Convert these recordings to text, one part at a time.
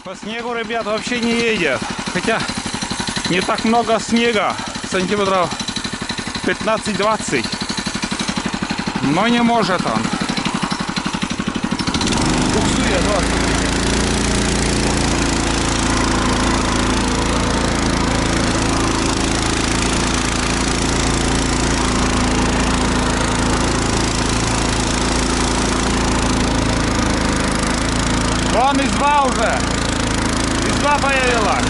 По снегу, ребят, вообще не едет. Хотя не так много снега, сантиметров 15-20. Но не может он. Буксует, вот, смотрите. Вон изба уже. Изба появилась.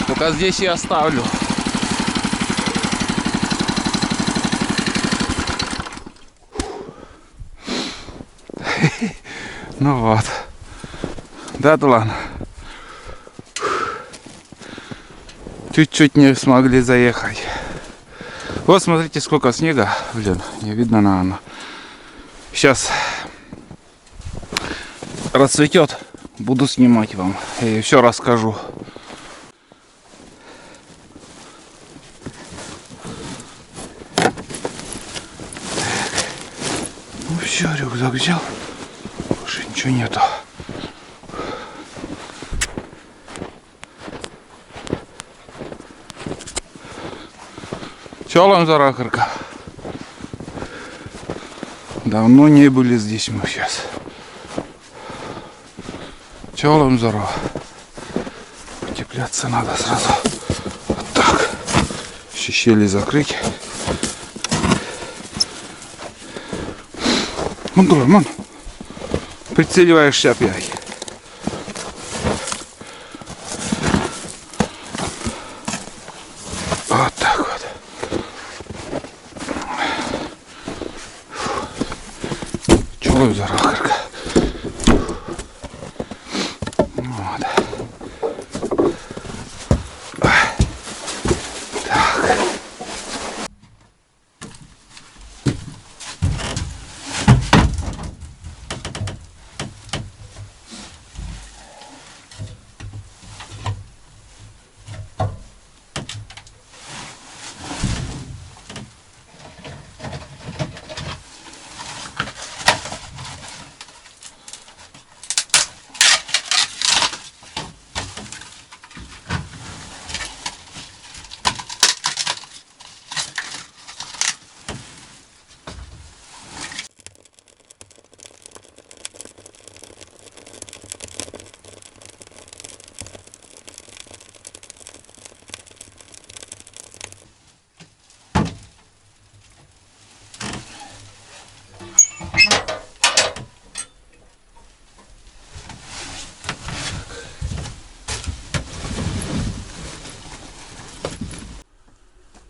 Только здесь я оставлю. Ну вот. Да, Тулан? Чуть-чуть не смогли заехать. Вот смотрите, сколько снега. Блин, не видно, наверное. Сейчас расцветет. Буду снимать вам. И все расскажу. Ну все, рюкзак взял. Больше ничего нету. Чё, Зарахарка? Давно не были здесь мы сейчас. Чё, здорово. Потепляться надо сразу. Вот так. Все щели закрыть. Мон, прицеливаешься опять. Вот так вот. Чё, Зарахарка? Вот. Так.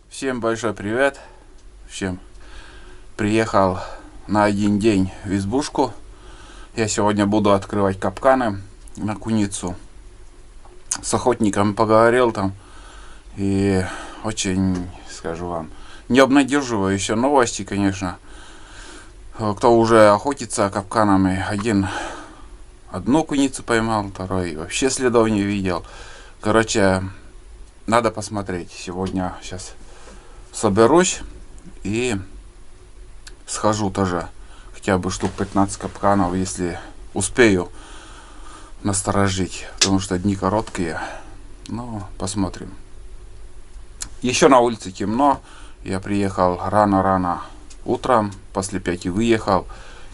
Всем большой привет. Всем приехал на один день в избушку. Я сегодня буду открывать капканы на куницу. С охотником поговорил там. И очень, скажу вам, не обнадеживающие новости, конечно. Кто уже охотится капканами, один одну куницу поймал, второй вообще следов не видел. Короче, надо посмотреть. Сегодня сейчас соберусь и схожу тоже хотя бы штук 15 капканов, если успею насторожить, потому что дни короткие. Ну, посмотрим. Еще на улице темно. Я приехал рано утром, после 5 выехал.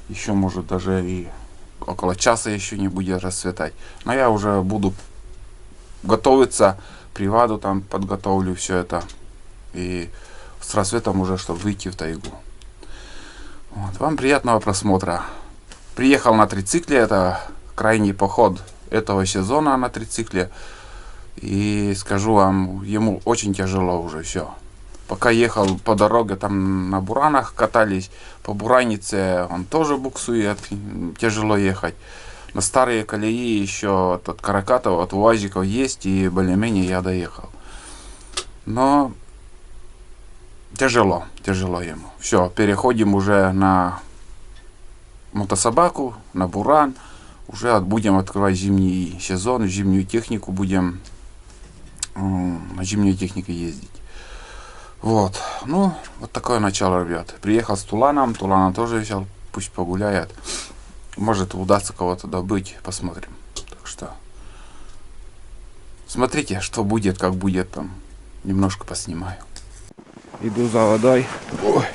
Еще может даже и около часа еще не будет расцветать. Но я уже буду готовиться, приваду там подготовлю все это. И с рассветом уже, чтобы выйти в тайгу. Вот, вам приятного просмотра. Приехал на трицикле, это крайний поход этого сезона на трицикле. И скажу вам, ему очень тяжело уже все. Пока ехал по дороге, там на буранах катались, по буранице он тоже буксует, тяжело ехать. На старые колеи еще от каракатов, от уазиков есть, и более-менее я доехал. Но тяжело ему. Все, переходим уже на мотособаку, на буран. Уже будем открывать зимний сезон, зимнюю технику будем на зимнюю технику ездить. Вот, ну, вот такое начало, ребят. Приехал с Туланом тоже взял, пусть погуляет. Может, удастся кого-то добыть, посмотрим. Так что, смотрите, что будет, как будет там. Немножко поснимаю. Иду за водой. Ой,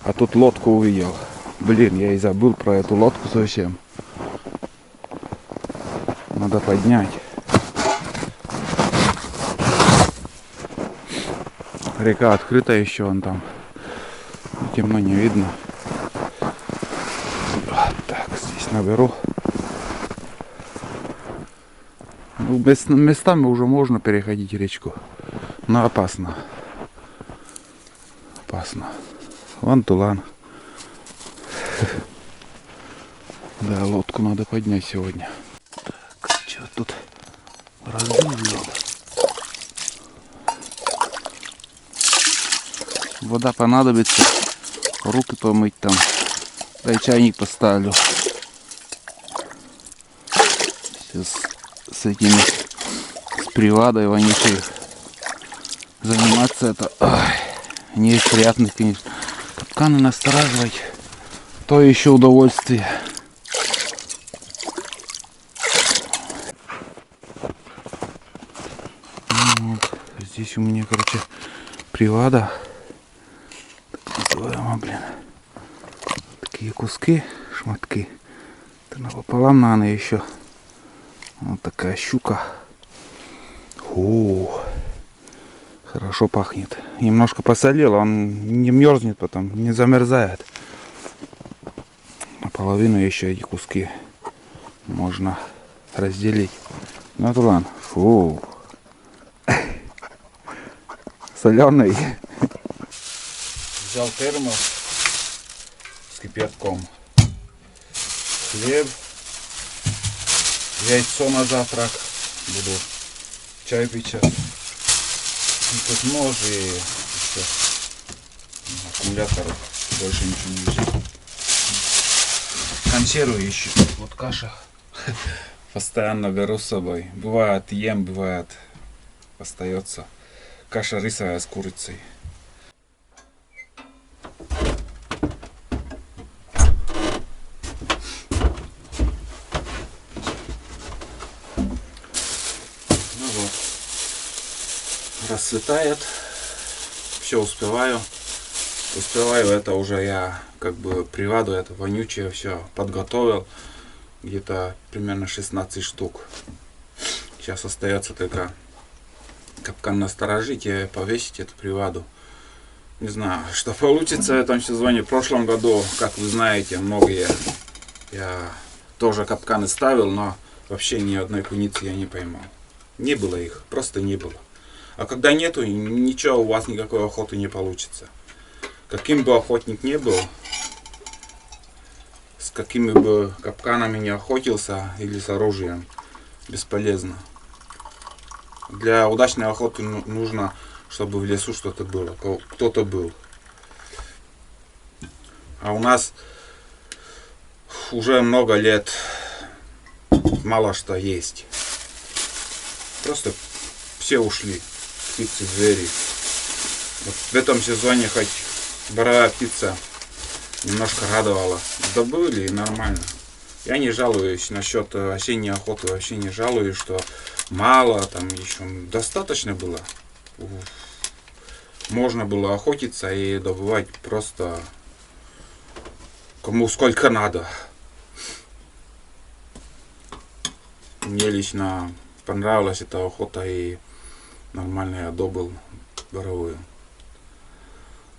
а тут лодку увидел. Блин, я и забыл про эту лодку совсем. Надо поднять. Река открыта еще, вон там. Темно, не видно. Вот так, здесь наберу. Ну, местами уже можно переходить речку. Но опасно. Опасно. Вон Тулан. Да, лодку надо поднять сегодня. Так, что тут раздумывал? Вода понадобится, руки помыть там, да и чайник поставлю. Сейчас с этими, с привадой вонючей заниматься это, не есть приятно, конечно. Капканы настораживать, то еще удовольствие. Вот. Здесь у меня, короче, привада. Блин. Такие куски, шматки. Это напополам надо еще. Вот такая щука. Хорошо пахнет. Немножко посолил, он не мерзнет потом, не замерзает. Наполовину еще эти куски можно разделить. Ну это ладно. Соленый. Взял термос с кипятком, хлеб, яйцо на завтрак, буду чай пить сейчас. И тут нож и все. Аккумулятор, больше ничего не взял. Консервы еще, вот каша. Постоянно беру с собой. Бывает ем, бывает остается. Каша рисовая с курицей. Расцветает, все успеваю, это уже я как бы приваду, это вонючее все подготовил, где-то примерно 16 штук. Сейчас остается только капкан насторожить и повесить эту приваду. Не знаю, что получится в этом сезоне. В прошлом году, как вы знаете, многие я тоже капканы ставил, но вообще ни одной куницы я не поймал. Не было их, просто не было. А когда нету, ничего, у вас никакой охоты не получится. Каким бы охотник ни был, с какими бы капканами не охотился или с оружием, бесполезно. Для удачной охоты нужно, чтобы в лесу что-то было, кто-то был. А у нас уже много лет мало что есть. Просто все ушли. Птицы, звери. Вот в этом сезоне хоть боровая птица немножко радовала. Добыли и нормально. Я не жалуюсь насчет осенней охоты, вообще не жалуюсь, что мало, там еще достаточно было. Можно было охотиться и добывать просто кому сколько надо. Мне лично понравилась эта охота и нормально я добыл боровую.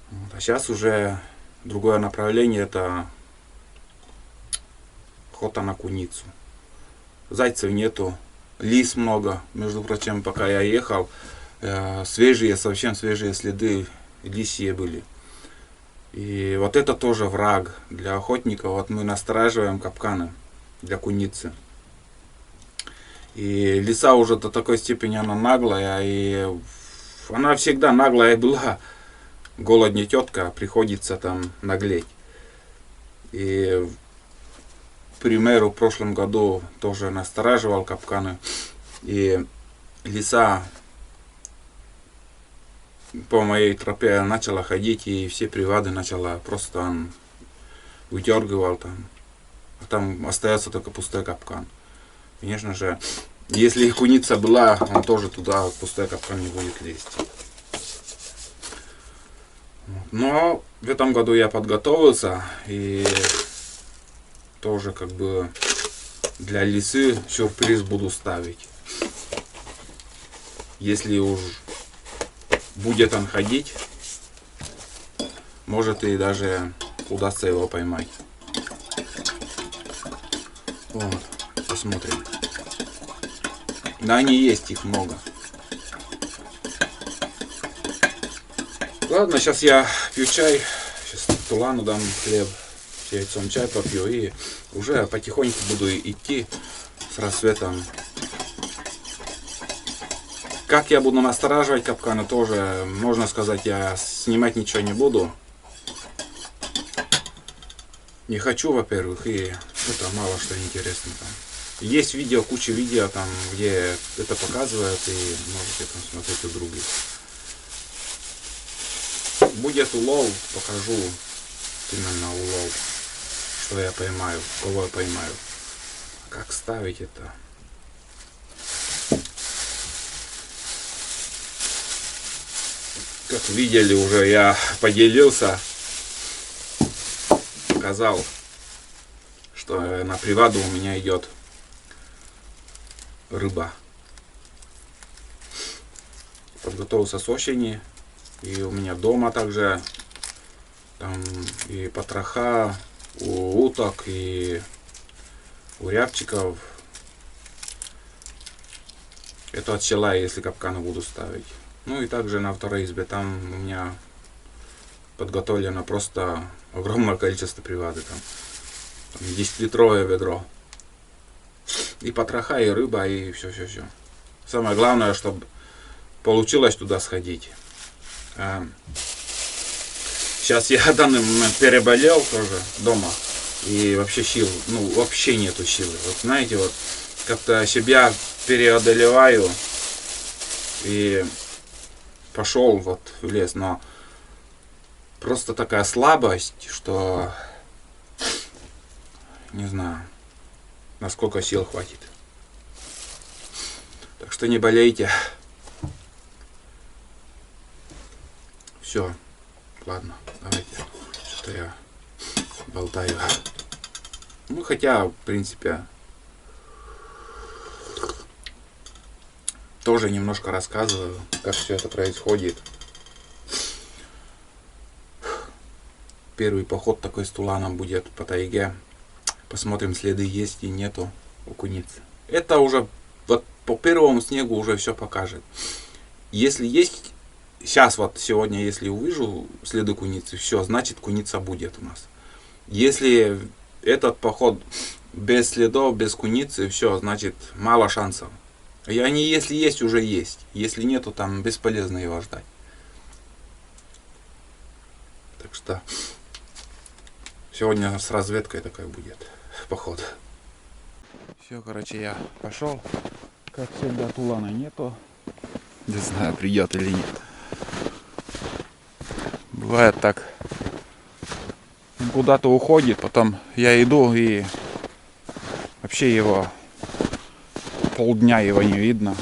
Вот. А сейчас уже Другое направление это охота на куницу. Зайцев нету, лис много. Между прочим, пока я ехал, свежие, совсем свежие следы лисьи были. И вот это тоже враг для охотников. Вот мы настораживаем капканы для куницы. И лиса уже до такой степени она наглая, и она всегда наглая была. Голодная тетка, приходится там наглеть. И, к примеру, в прошлом году тоже настораживал капканы. И лиса по моей тропе начала ходить, и все приводы начала просто он выдергивал там. А там остается только пустой капкан. Конечно же, если куница была, он тоже туда пустой капкан не будет лезть. Но в этом году я подготовился и тоже как бы для лисы сюрприз буду ставить. Если уж будет он ходить, может и даже удастся его поймать. Вот, посмотрим. Да, они есть, их много. Ладно, сейчас я пью чай. Сейчас Тулану дам хлеб, с яйцом чай попью. И уже потихоньку буду идти с рассветом. Как я буду настораживать капканы, тоже, можно сказать, я снимать ничего не буду. Не хочу, во-первых, и это мало что интересно там. Есть видео, куча видео там, где это показывают, и можете там смотреть у других. Будет улов, покажу именно улов, что я поймаю, кого я поймаю. Как ставить это? Как видели уже, я поделился, показал, что на приводу у меня идет рыба. Подготовился с осени. И у меня дома также там и потроха у уток, и у рябчиков. Это от села, если капканы буду ставить. Ну и также на второй избе там у меня подготовлено просто огромное количество приводы. Там 10-литровое ведро. И потроха, и рыба, и все. Самое главное, чтобы получилось туда сходить. Сейчас я в данный момент переболел тоже дома. И вообще сил, вообще нету силы. Вот знаете, вот как-то себя переодолеваю. И пошел вот в лес. Но просто такая слабость, что не знаю, насколько сил хватит. Так что не болейте. Все, ладно, давайте. Что-то я болтаю. Ну, хотя, в принципе, тоже немножко рассказываю, как все это происходит. Первый поход такой с Туланом будет по тайге. Посмотрим, следы есть и нету у куницы. Это уже вот по первому снегу уже все покажет. Если есть, сейчас вот сегодня, если увижу следы куницы, все, значит куница будет у нас. Если этот поход без следов, без куницы, все, значит мало шансов. И они, если есть, уже есть. Если нету, там бесполезно его ждать. Так что сегодня с разведкой такой будет поход. Все, короче, я пошел. Как всегда, Тулана нету. Не знаю, придет или нет. Бывает так. Он куда-то уходит, потом я иду и вообще его полдня его не видно.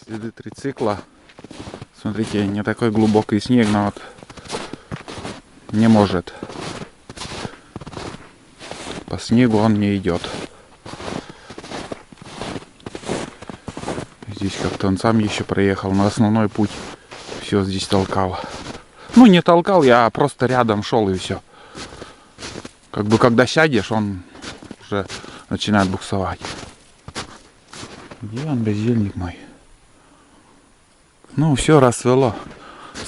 Следы трицикла. Смотрите, не такой глубокий снег, но вот не может. По снегу он не идет. Здесь как-то он сам еще проехал на основной путь. Все здесь толкал. Ну, не толкал, я просто рядом шел и все. Как бы когда сядешь, он уже начинает буксовать. Где он, бездельник мой? Ну, все расцвело.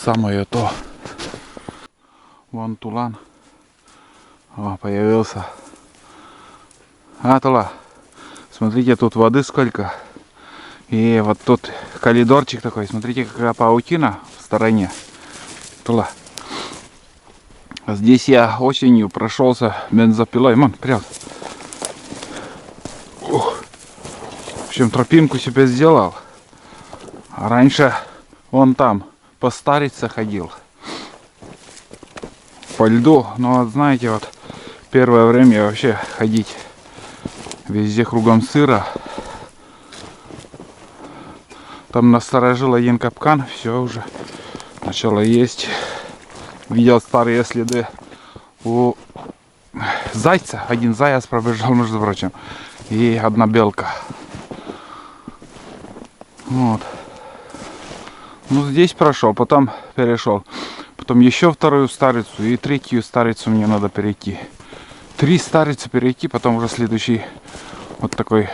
Самое то. Вон тулан. О, появился. А, Тула. Смотрите, тут воды сколько. И вот тут коридорчик такой. Смотрите, какая паутина в стороне. Тула. Здесь я осенью прошелся бензопилой. Мон, вперед. Ух. В общем, тропинку себе сделал. А раньше он там по старице ходил. По льду. Но вот знаете, вот первое время вообще ходить везде кругом сыро. Там насторожил один капкан. Все уже начало есть. Видел старые следы у зайца. Один заяц пробежал, между прочим. И одна белка. Вот. Ну, здесь прошел, потом перешел. Потом еще вторую старицу и третью старицу мне надо перейти. 3 старицы перейти, потом уже следующий вот такой,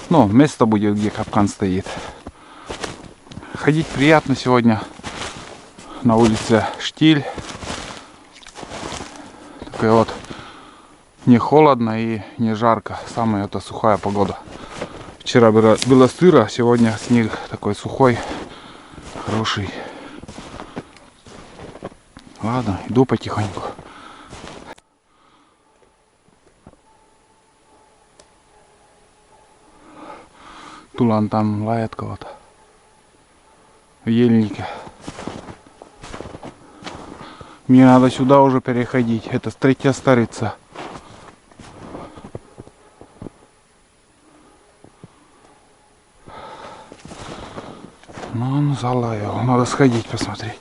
ну, место будет, где капкан стоит. Ходить приятно сегодня. На улице штиль. Такая вот не холодно и не жарко. Самая это сухая погода. Вчера было сыро, сегодня снег такой сухой, хороший. Ладно, иду потихоньку. Тулан там лает кого-то. В ельнике. Мне надо сюда уже переходить. Это 3-я старица. Ну, он залаял. Надо сходить посмотреть.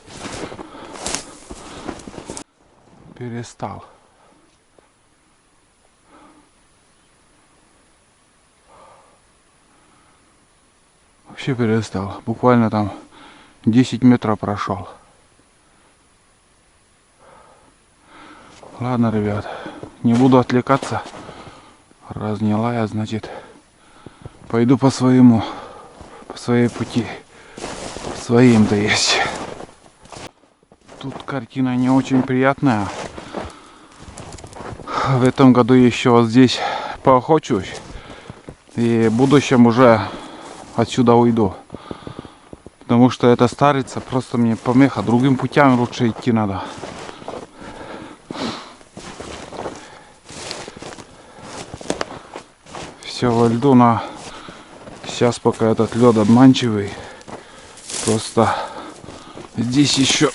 Перестал. Вообще перестал. Буквально там 10 метров прошел. Ладно, ребят, не буду отвлекаться. Раз не лая, значит, пойду по своему, по своей пути. Своим-то есть. Тут картина не очень приятная. В этом году еще вот здесь поохочусь. И в будущем уже отсюда уйду. Потому что эта старица просто мне помеха. Другим путям лучше идти надо. Все во льду, но сейчас пока этот лед обманчивый. Просто здесь еще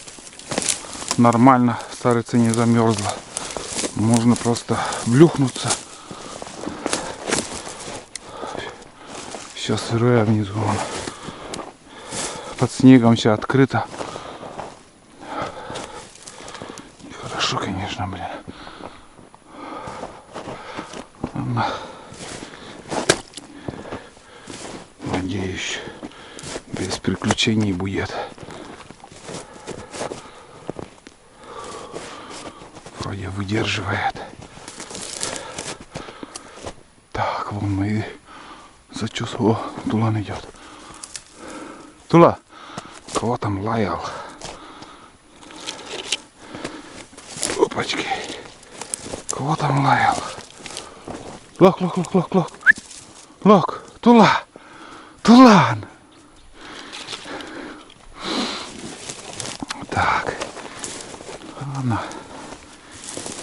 нормально старица не замерзла. Можно просто влюхнуться. Все сырое внизу. Под снегом все открыто. Хорошо, конечно, блин. Надеюсь, без приключений будет. Вроде выдерживает. Так, вон мы зачувствовал. Тулан идет. Тула, кого там лаял? Опачки. Кого там лаял? Лок, лок, лок, лок, лок. Лок, Тула. Тулан. Так. Ладно.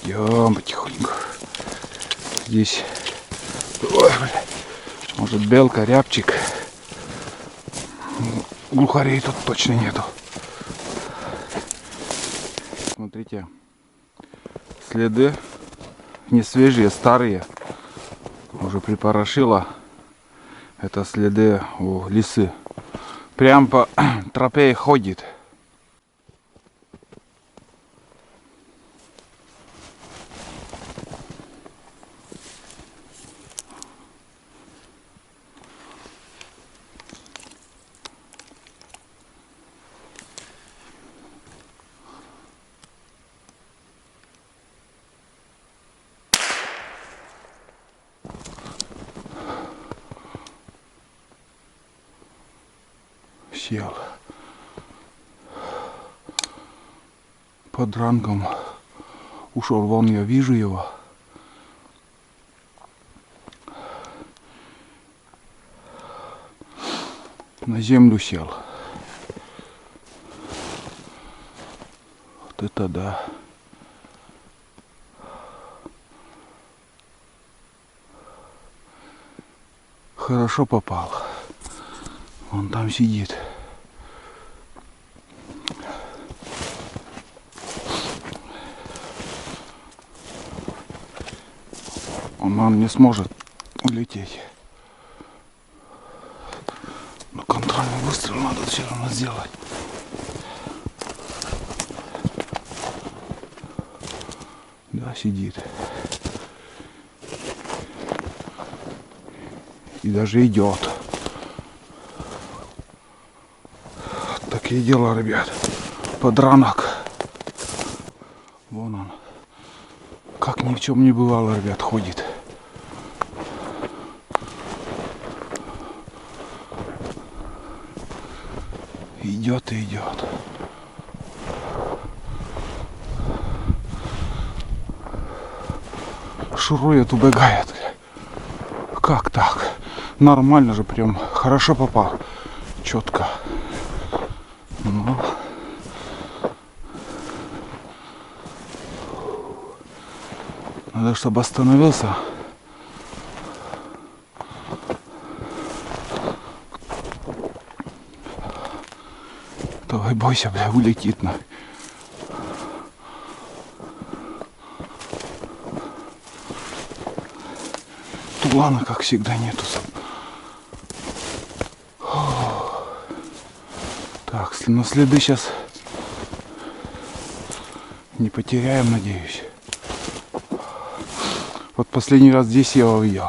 Идем потихоньку. Здесь. Ой, блядь. Может, белка, рябчик. Глухарей тут точно нету. Смотрите. Следы не свежие, старые. Уже припорошило. Это следы у лисы. Прям по тропе ходит. Сел. Под ранком ушел вон, я вижу его. На землю сел. Вот это да. Хорошо попал. Он там сидит. Он не сможет улететь. Но контрольный выстрел надо все равно сделать. Да, сидит. И даже идет. Такие дела, ребят. Подранок. Вон он. Как ни в чем не бывало, ребят, ходит. Идет и идет. Шурует, убегает. Как так? Нормально же, прям хорошо попал. Четко. Ну. Надо, чтобы остановился. Давай, бойся, бля, улетит на. Тулана, как всегда, нету. Так, но следы сейчас не потеряем, надеюсь. Вот последний раз здесь я его видел.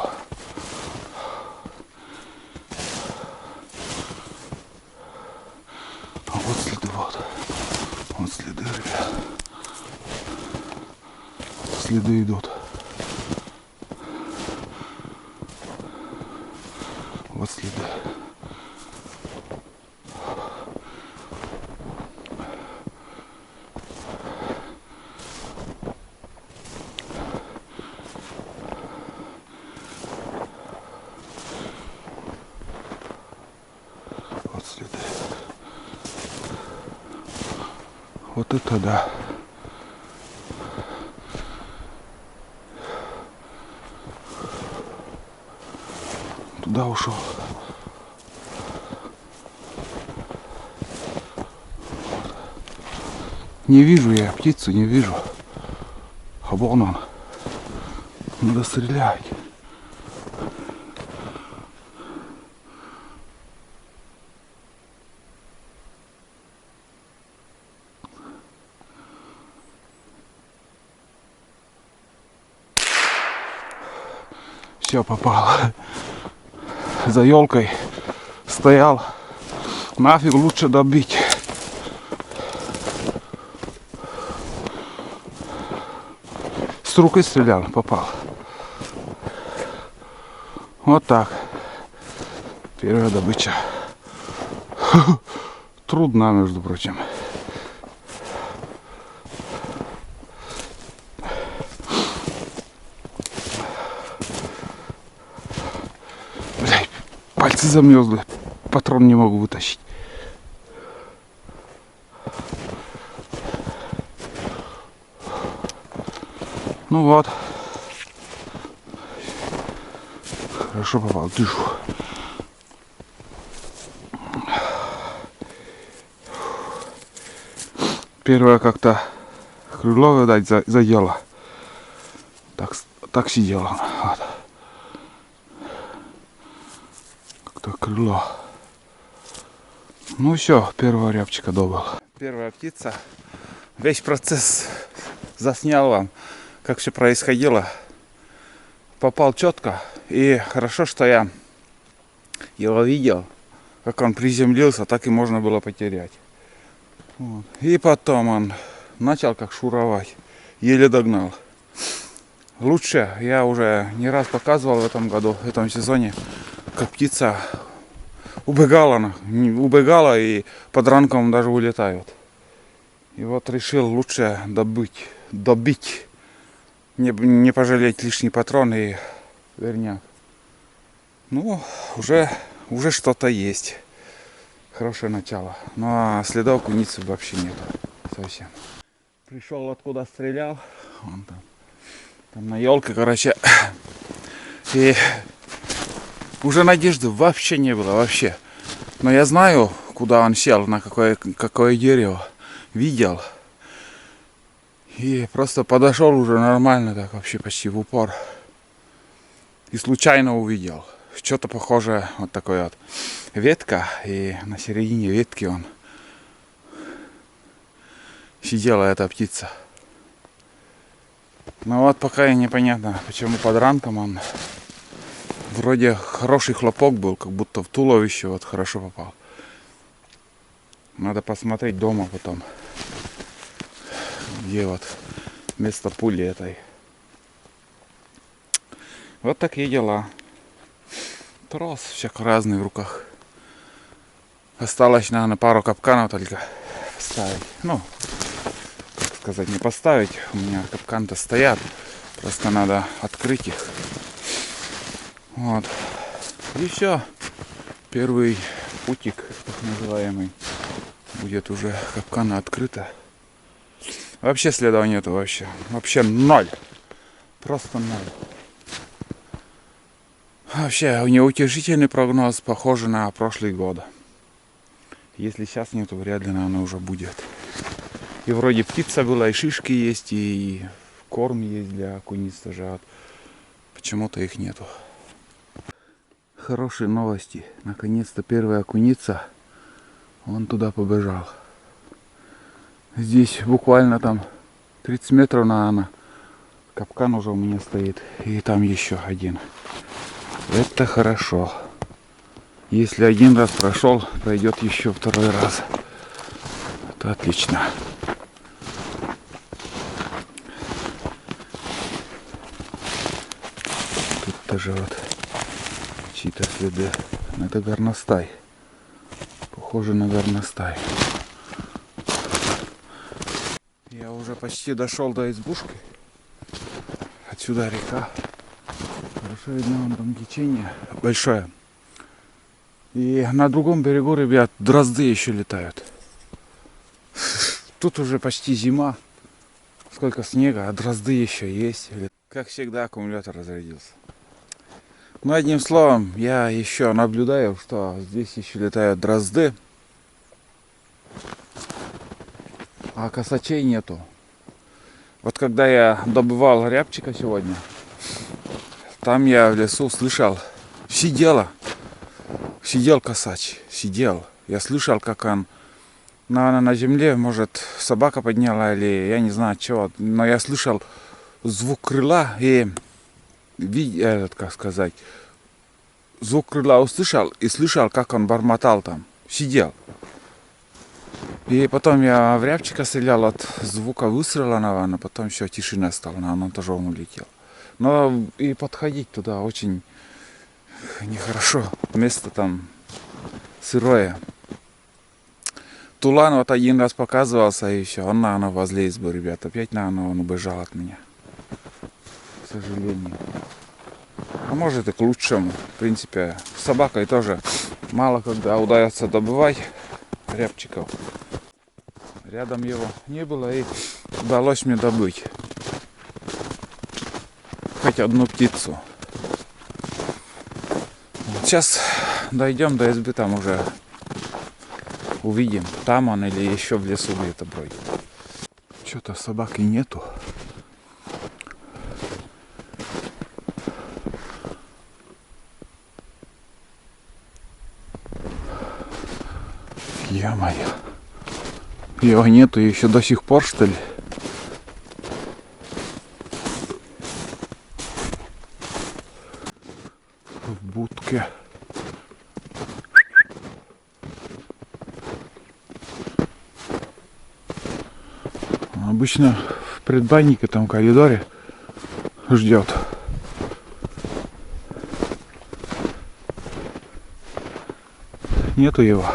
А вот следы, вот. Вот следы, ребят. Следы идут. Вот следы. Вот следы. Вот это да. Туда ушел. Не вижу я птицу, не вижу. А вон он. Надо стрелять. Все, попал. За елкой стоял. Нафиг, лучше добить. С руки стрелял, попал. Вот так. Первая добыча. Трудно, между прочим. Блядь, пальцы замерзли. Патрон не могу вытащить. Ну вот. Хорошо попал. Дышу. Первое как-то крыло, видать, заело. Так сидело. Вот. Как-то крыло. Ну все, первого рябчика добыл. Первая птица. Весь процесс заснял вам, как все происходило. Попал четко. И хорошо, что я его видел. Как он приземлился, так и можно было потерять. Вот. И потом он начал как шуровать. Еле догнал. Лучше я уже не раз показывал в этом году, в этом сезоне, как птица убегала и под ранком даже улетают. И вот решил лучше добить, не пожалеть лишний патрон и верняк. Ну, уже что-то есть. Хорошее начало. Ну а следов куницы вообще нету совсем. Пришел откуда стрелял. Вон там на елке, короче. И уже надежды вообще не было, вообще. Но я знаю, куда он сел, на какое дерево. Видел. И просто подошел уже нормально, так вообще почти в упор. И случайно увидел. Что-то похожее, вот такой вот ветка. И на середине ветки он сидела эта птица. Но вот пока и непонятно, почему под ранком он. Вроде хороший хлопок был, как будто в туловище вот хорошо попал. Надо посмотреть дома потом, где вот место пули этой. Вот такие дела. Трос всяко разный в руках. Осталось, наверное, пару капканов только поставить. Ну, как сказать, не поставить. У меня капканы-то стоят. Просто надо открыть их. Вот. И все. Первый путик, так называемый, будет уже капкана открыта. Вообще следов нету вообще. Вообще ноль. Просто ноль. Вообще неутешительный прогноз, похоже на прошлый год. Если сейчас нету, вряд ли, наверное, уже будет. И вроде птица была, и шишки есть, и корм есть для куниц тоже. А почему-то их нету. Хорошие новости. Наконец-то первая куница. Он туда побежал. Здесь буквально там 30 метров, наверное. Капкан уже у меня стоит. И там еще один. Это хорошо. Если один раз прошел, пройдет еще второй раз. Это отлично. Тут тоже вот чьи-то следы. Это горностай. Похоже на горностай. Я уже почти дошел до избушки. Отсюда река. Хорошо видно, вон там течение большое. И на другом берегу, ребят, дрозды еще летают. Тут уже почти зима. Сколько снега, а дрозды еще есть. Как всегда, аккумулятор разрядился. Ну, одним словом, я еще наблюдаю, что здесь еще летают дрозды. А косачей нету. Вот когда я добывал рябчика сегодня, там я в лесу слышал, сидел косач, сидел. Я слышал, как он, наверное, на земле, может, собака подняла или я не знаю чего, но я слышал звук крыла и, как сказать, звук крыла услышал и слышал, как он бормотал там, сидел. И потом я в рябчика стрелял, от звука выстрела, наверное, потом еще тишина стала, наверное, он тоже улетел. Но и подходить туда очень нехорошо. Место там сырое. Тулан вот один раз показывался, и все. Он, наверное, возле избы, ребят. Опять, наверное, он убежал от меня. К сожалению. А может и к лучшему. В принципе, с собакой тоже мало когда удается добывать рябчиков. Рядом его не было, и удалось мне добыть хоть одну птицу. Сейчас дойдем до избы, там уже увидим, там он или еще в лесу где-то бродит. Что-то собаки нету. Ё-моё. Его нету еще до сих пор, что ли? В будке. Обычно в предбаннике, там в коридоре ждет. Нету его.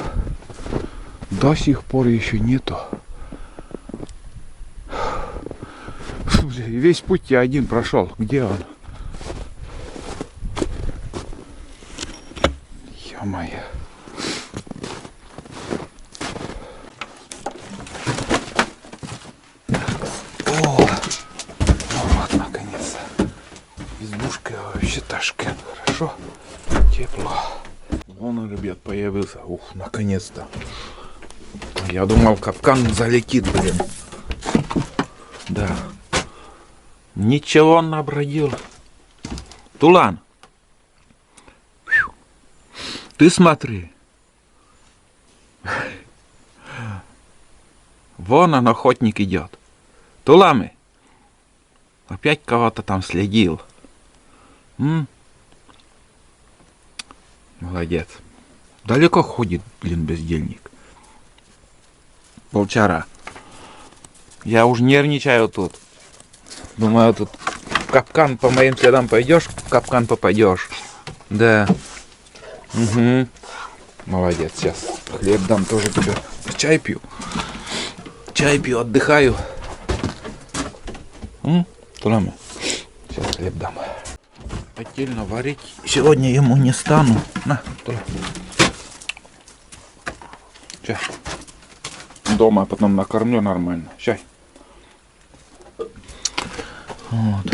До сих пор еще нету. Весь путь я один прошел. Где он? Ё-моё. О! Вот, наконец-то. Избушка вообще ташкент. Хорошо. Тепло. Вон он, ребят, появился. Ух, наконец-то. Я думал, капкан залетит, блин. Да. Ничего он набродил. Тулан. Ты смотри. Вон он, охотник, идет. Туламы. Опять кого-то там следил. Молодец. Далеко ходит, блин, бездельник. Волчара. Я уж нервничаю тут. Думаю, тут в капкан по моим следам пойдешь, в капкан попадешь. Да. Угу. Молодец. Сейчас хлеб дам тоже тебе. Чай пью. Чай пью, отдыхаю. Туламы. Сейчас хлеб дам. Отдельно варить сегодня ему не стану. На, Тула. Чай. Дома потом накормлю нормально. Чай. Вот.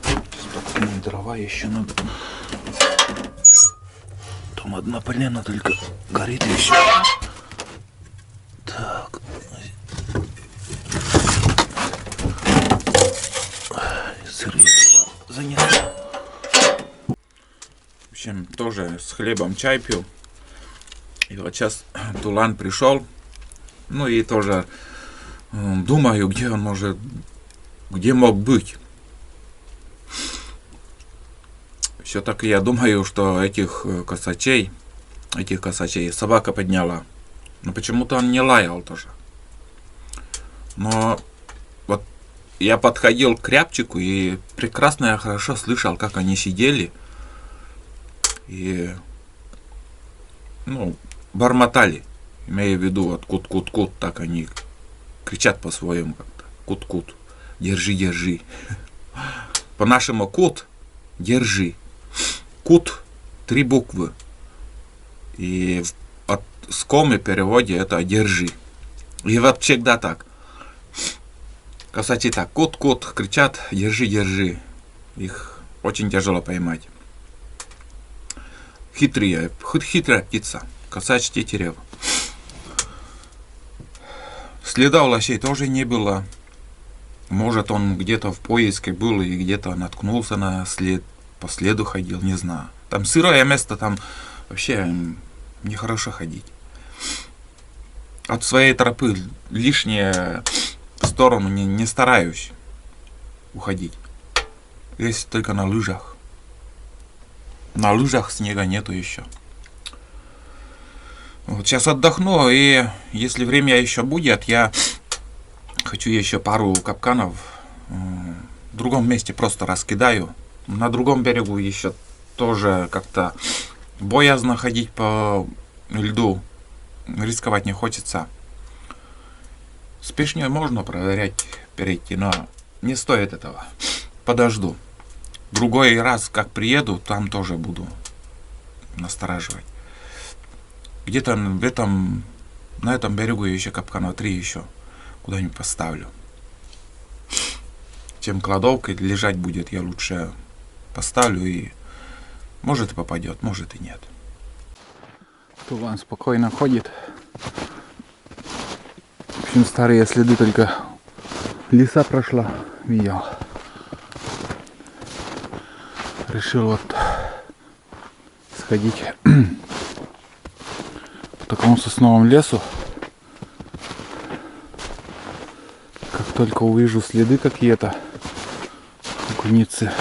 Сейчас дрова еще надо. Там одна полена только горит еще. Так. Сырые дрова заняты. В общем, тоже с хлебом чай пью. И вот сейчас Тулан пришел. Ну и тоже думаю, где он может, где мог быть. Все-таки я думаю, что этих косачей собака подняла. Но почему-то он не лаял тоже. Но вот я подходил к рябчику и прекрасно я хорошо слышал, как они сидели. И бормотали. Имею в виду, вот кут-кут-кут, так они кричат по-своему как-то. Кут-кут. Держи, держи. По-нашему кут, держи. Кут, 3 буквы. И от скоме переводе это держи. И вот всегда так. Косачи так, кут-кут, кричат, держи, держи. Их очень тяжело поймать. Хитрая птица. Косач тетерев. Следа у лосей тоже не было. Может, он где-то в поиске был и где-то наткнулся на след, по следу ходил, не знаю. Там сырое место, там вообще нехорошо ходить. От своей тропы лишнее в сторону не стараюсь уходить. Если только на лыжах. На лыжах снега нету еще. Вот сейчас отдохну, и если время еще будет, я хочу еще пару капканов в другом месте просто раскидаю. На другом берегу еще тоже как-то боязно ходить по льду. Рисковать не хочется. С пешней можно проверять, перейти, но не стоит этого. Подожду. Другой раз, как приеду, там тоже буду настораживать. Где-то на этом берегу еще капкана 3 еще куда-нибудь поставлю. Чем кладовкой лежать будет, я лучше поставлю, и может и попадет, может и нет. Тулан спокойно ходит. В общем, старые следы только лиса прошла, видел. Решил вот сходить по такому сосновому лесу. Как только увижу следы какие-то куницы.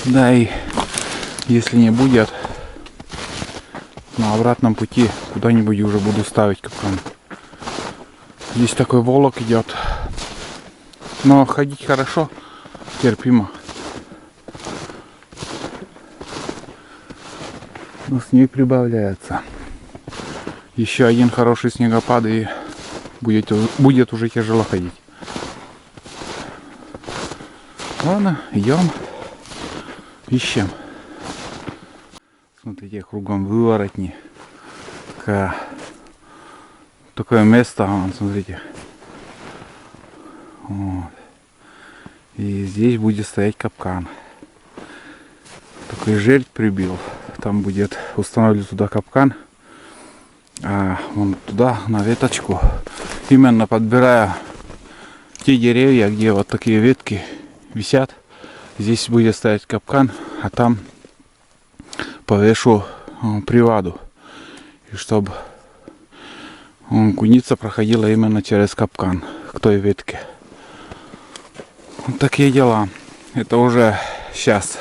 Да, и если не будет, на обратном пути куда-нибудь уже буду ставить капкан. Здесь такой волок идет. Но ходить хорошо, терпимо. Но снег прибавляется. Еще один хороший снегопад, и будет уже тяжело ходить. Ладно, идем. Ищем. Смотрите, кругом выворотни. Такое место, вон, смотрите. Вот. И здесь будет стоять капкан. Такой жердь прибил. Там будет установлен туда капкан. А вон туда, на веточку. Именно подбирая те деревья, где вот такие ветки висят. Здесь будет стоять капкан, а там повешу приваду. И чтобы куница проходила именно через капкан к той ветке. Вот такие дела. Это уже сейчас.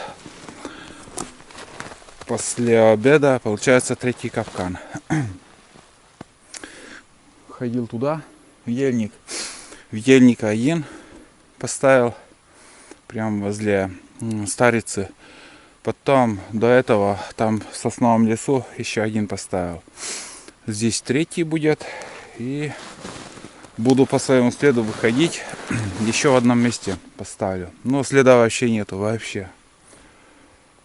После обеда получается третий капкан. Ходил туда, в ельник. В ельника один поставил. Прямо возле старицы. Потом до этого там в сосновом лесу еще один поставил. Здесь третий будет. И буду по своему следу выходить. Еще в одном месте поставлю. Но следа вообще нету вообще.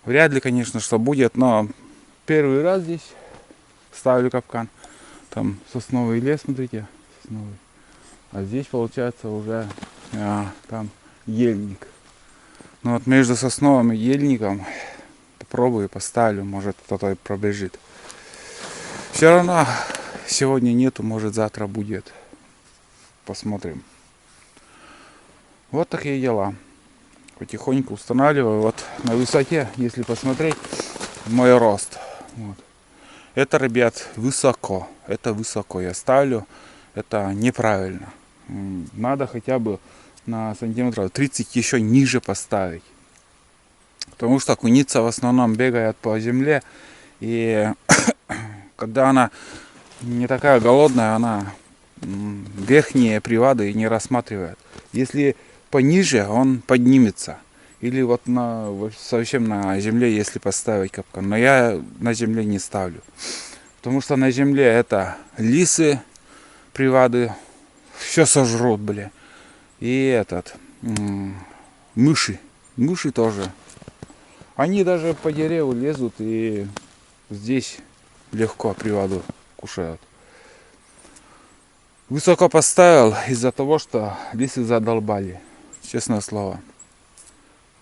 Вряд ли, конечно, что будет, но первый раз здесь ставлю капкан. Там сосновый лес, смотрите, сосновый. А здесь получается уже там ельник. Ну вот между сосновым и ельником попробую, поставлю, может кто-то пробежит. Все равно сегодня нету, может завтра будет. Посмотрим. Вот такие дела. Потихоньку устанавливаю. Вот на высоте, если посмотреть, мой рост. Вот. Это, ребят, высоко. Это высоко я ставлю. Это неправильно. Надо хотя бы на сантиметров 30 еще ниже поставить. Потому что куница в основном бегает по земле. И когда она не такая голодная, она верхние привады не рассматривает. Если пониже, он поднимется. Или вот совсем на земле, если поставить капкан. Но я на земле не ставлю. Потому что на земле это лисы, привады, все сожрут, бля. И мыши. Мыши тоже. Они даже по дереву лезут и здесь легко приваду кушают. Высоко поставил из-за того, что лисы задолбали. Честное слово.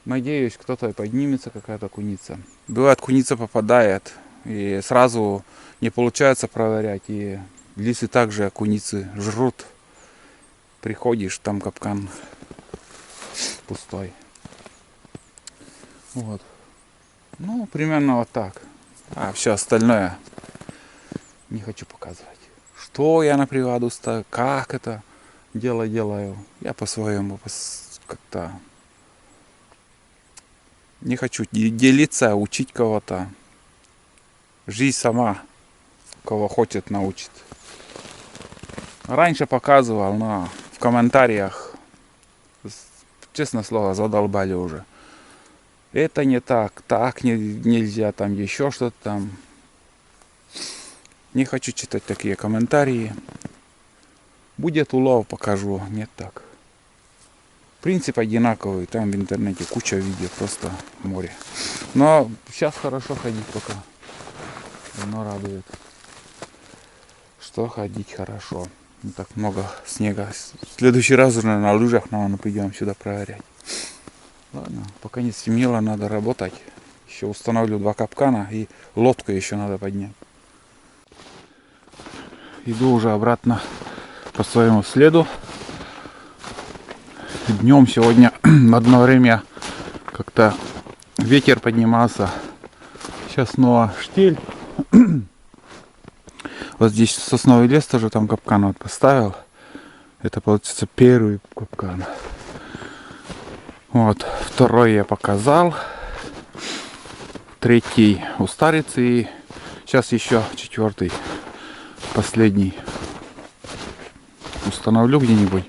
Надеюсь, кто-то поднимется, какая-то куница. Бывает, куница попадает и сразу не получается проверять. И лисы также куницы жрут. Приходишь, там капкан пустой. Вот. Ну, примерно вот так. А все остальное не хочу показывать. Что я на приваду ставлю, как это дело делаю. Я по-своему как-то не хочу делиться, учить кого-то. Жизнь сама кого хочет научит. Раньше показывал, но в комментариях, честное слово, задолбали уже. Это не так, так нельзя, там еще что-то там. Не хочу читать такие комментарии. Будет улов, покажу. Нет так. Принцип одинаковый. Там в интернете куча видео, просто море. Но сейчас хорошо ходить пока. Оно радует. Что ходить хорошо. Не так много снега. В следующий раз уже на лыжах, наверное, придем сюда проверять. Ладно, пока не стемнело, надо работать. Еще установлю 2 капкана и лодку еще надо поднять. Иду уже обратно по своему следу. Днем сегодня одно время как-то ветер поднимался. Сейчас снова штиль. Вот здесь сосновый лес тоже, там капкан вот поставил. Это получается первый капкан. Вот, второй я показал. Третий у старицы. И сейчас еще 4-й, последний. Установлю где-нибудь.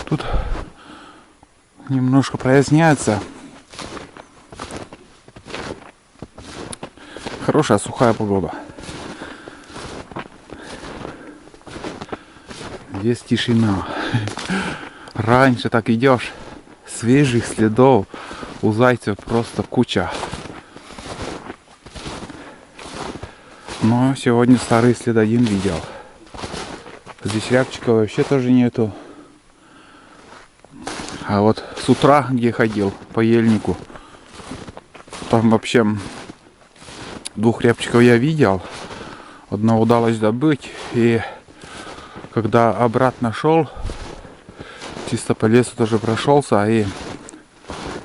Тут немножко проясняется. Хорошая сухая погода. Здесь тишина. Раньше так идешь, свежих следов у зайцев просто куча. Но сегодня старый след один видел. Здесь рябчика вообще тоже нету. А вот с утра, где ходил по ельнику, там вообще 2 рябчиков я видел. Одно удалось добыть. И когда обратно шел, чисто по лесу тоже прошелся. И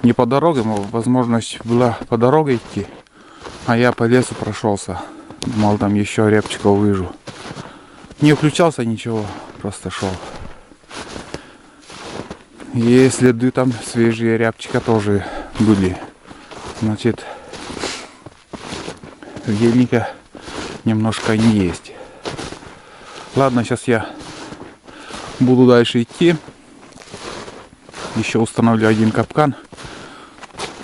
не по дороге, возможность была по дороге идти. А я по лесу прошелся. Думал, там еще рябчиков выжу. Не включался ничего, просто шел. И следы там свежие рябчика тоже были. Значит, ельника немножко не есть. Ладно, сейчас я буду дальше идти. Еще установлю один капкан.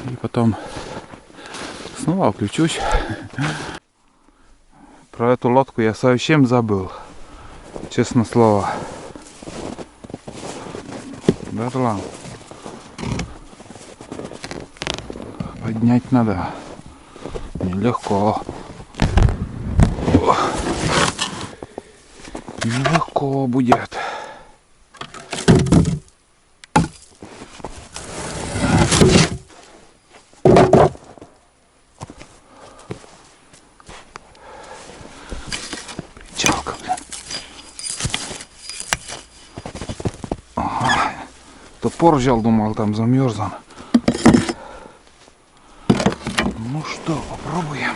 И потом снова включусь. Про эту лодку я совсем забыл. Честное слово. Да ладно. Поднять надо. Нелегко. Нелегко будет. Причалка, блин. Ага. Топор взял, думал, там замерзан. Ну что, попробуем.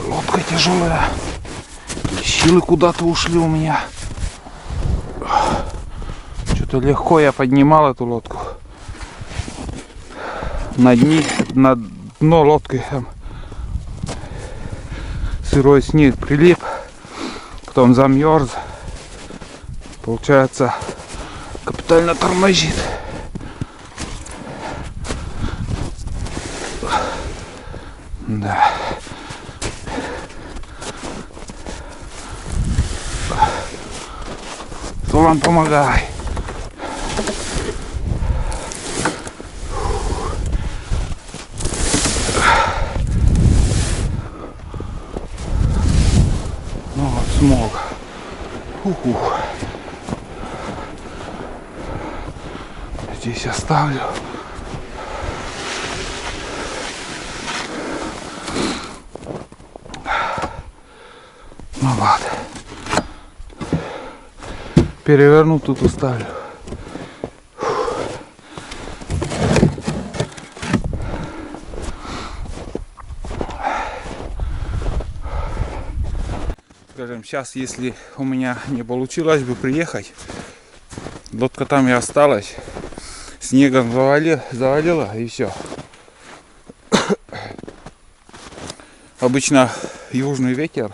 Лодка тяжелая. Силы куда-то ушли у меня. Что-то легко я поднимал эту лодку. На дно лодки там сырой снег прилип, потом замерз. Получается, капитально тормозит. Да. Солан, помогай. Ну вот, смог. Ух. Здесь оставлю. Ну ладно. Переверну, тут оставлю. Скажем, сейчас, если у меня не получилось бы приехать, лодка там и осталась, снегом завалила и все. Обычно южный ветер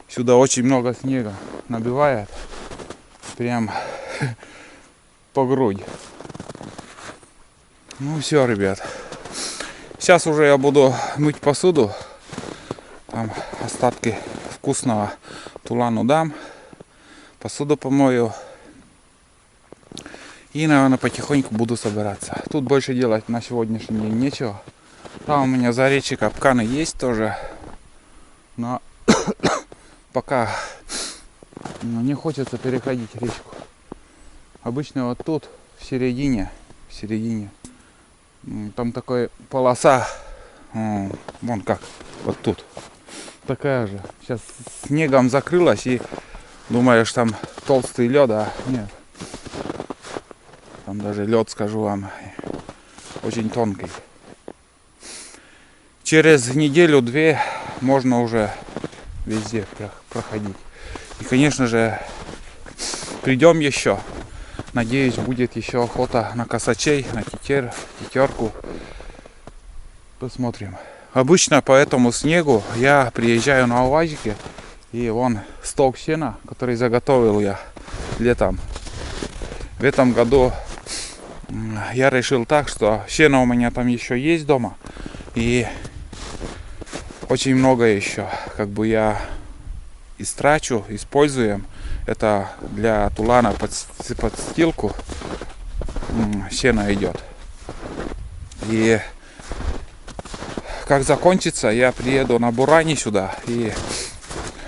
сюда очень много снега набивает, прям по грудь. Ну все, ребят, сейчас уже я буду мыть посуду, там остатки вкусного тулану дам, посуду помою и, наверное, потихоньку буду собираться. Тут больше делать на сегодняшний день нечего. Там у меня за речи капканы есть тоже, но пока не хочется переходить речку. Обычно вот тут в середине там такая полоса, вон как, вот тут такая же. Сейчас снегом закрылась и думаешь, там толстый лед, а нет. Там даже лед, скажу вам, очень тонкий. Через неделю-две можно уже везде проходить. И, конечно же, придем еще. Надеюсь, будет еще охота на косачей, на тетерку. Посмотрим. Обычно по этому снегу я приезжаю на УАЗике, и вон сток сена, который заготовил я летом. В этом году я решил так, что сено у меня там еще есть дома, и очень много еще, как бы я истрачу, используем. Это для тулана подстилку сено идет. И как закончится, я приеду на буране сюда, и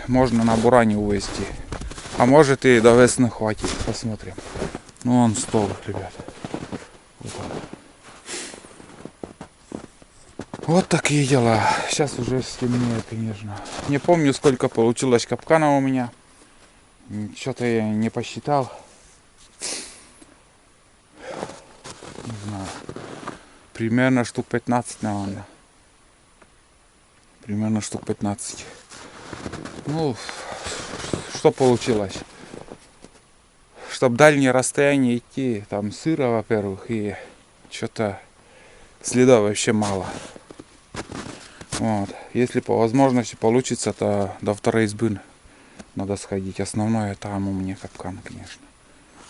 можно на буране увезти. А может и до весны хватит, посмотрим. Ну он стол, ребят. Вот такие дела. Сейчас уже стемнеет, конечно. Не помню, сколько получилось капкана у меня. Что-то я не посчитал. Не знаю. Примерно штук 15, наверное. Примерно штук 15. Ну, что получилось? Чтобы дальние расстояния идти, там сыро, во-первых, и что-то следов вообще мало. Вот. Если по возможности получится, то до второй избы надо сходить. Основное там у меня капкан, конечно.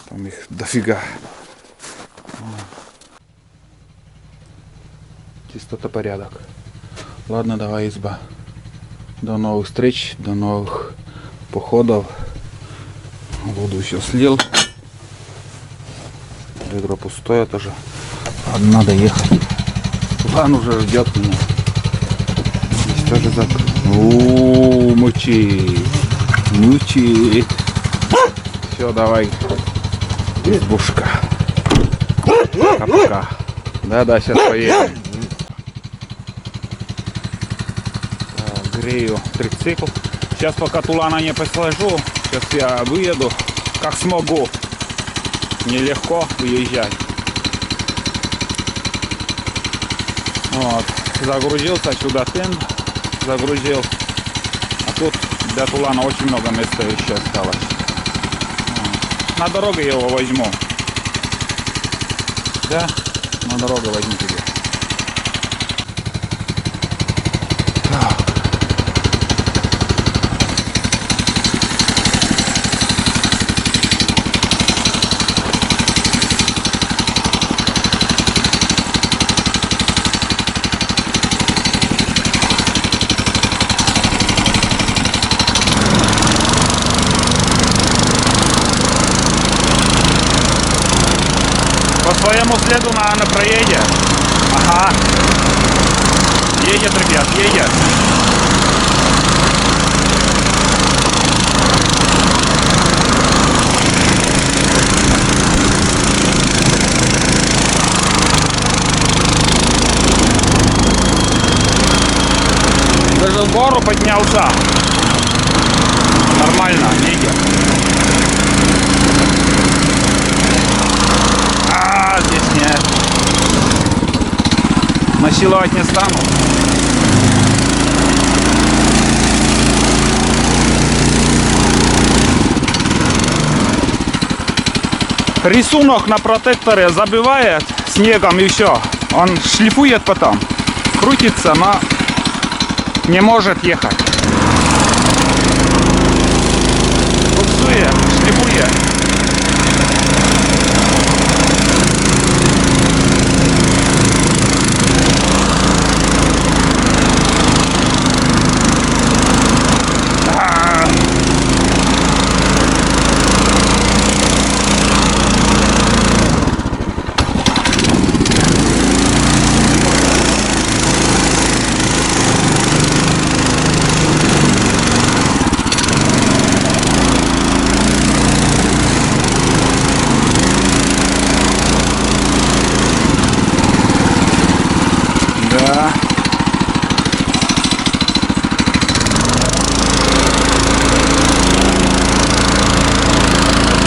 Там их дофига. Чистота, порядок. Ладно, давай, изба. До новых встреч, до новых походов. Воду еще слил. Ведро пустое тоже. Ладно, надо ехать. Ван уже ждет меня. Здесь тоже закрыт. О, мучит. Мучит. Все, давай. Избушка. Пока. Да, сейчас поедем. Грею трицикл. Сейчас пока тулана не посложу, сейчас я выеду как смогу. Нелегко выезжать. Вот. Загрузился сюда тент, загрузил. А тут для тулана очень много места еще осталось. На дороге я его возьму. Да, на дорогу возьму тебе. По своему следу, наверное, проедет. Ага. Едет, ребят, едет. Даже в гору поднялся. Нормально, едет. Здесь нет. Насиловать не стану. Рисунок на протекторе забивает снегом и все. Он шлифует потом. Крутится, но не может ехать. Буксует, шлифует.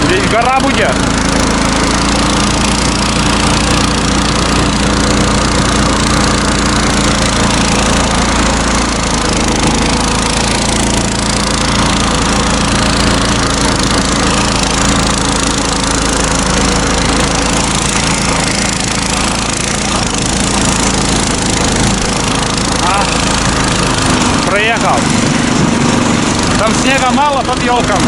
Здесь гора будет. А? Там снега мало под елком.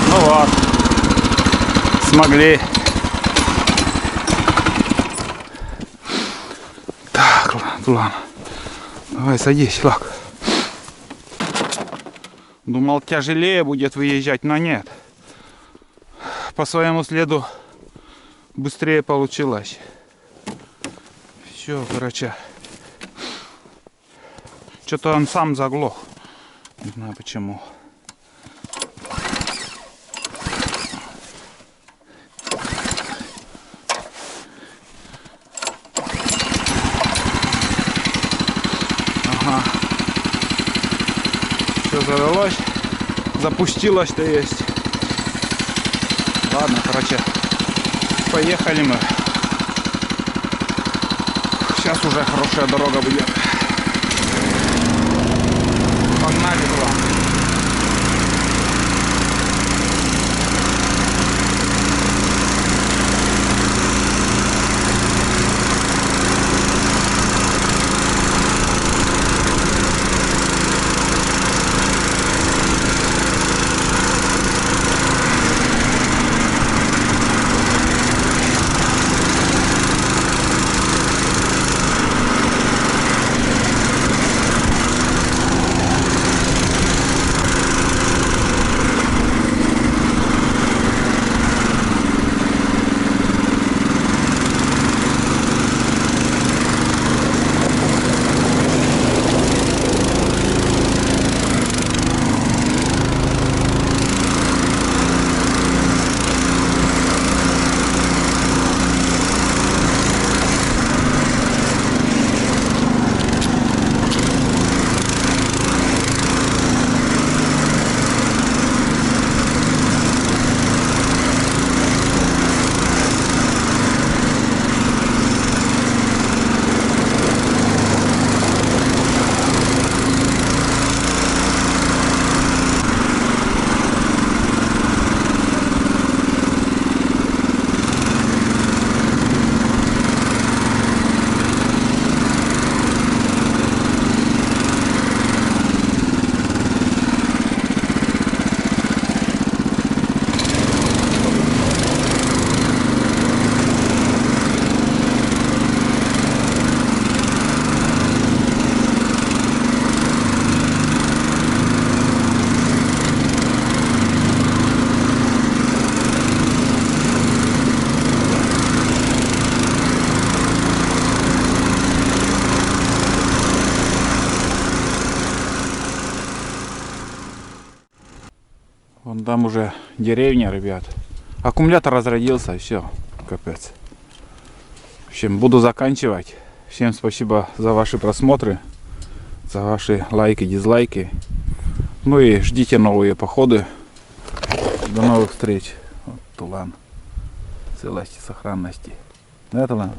Ну вот, смогли. Так, ладно. Давай садись, Лак. Думал, тяжелее будет выезжать, но нет. По своему следу быстрее получилось. Все, короче. Что-то он сам заглох. Не знаю почему. Ага. Все завелось. Запустилось-то есть. Ладно, короче. Поехали мы. Сейчас уже хорошая дорога будет. Погнали туда. Вон там уже деревня, ребят. Аккумулятор разрядился, и все, капец. В общем, буду заканчивать. Всем спасибо за ваши просмотры, за ваши лайки, дизлайки. Ну и ждите новые походы. До новых встреч. Вот, Тулан. Целости, сохранности. Да, Тулан?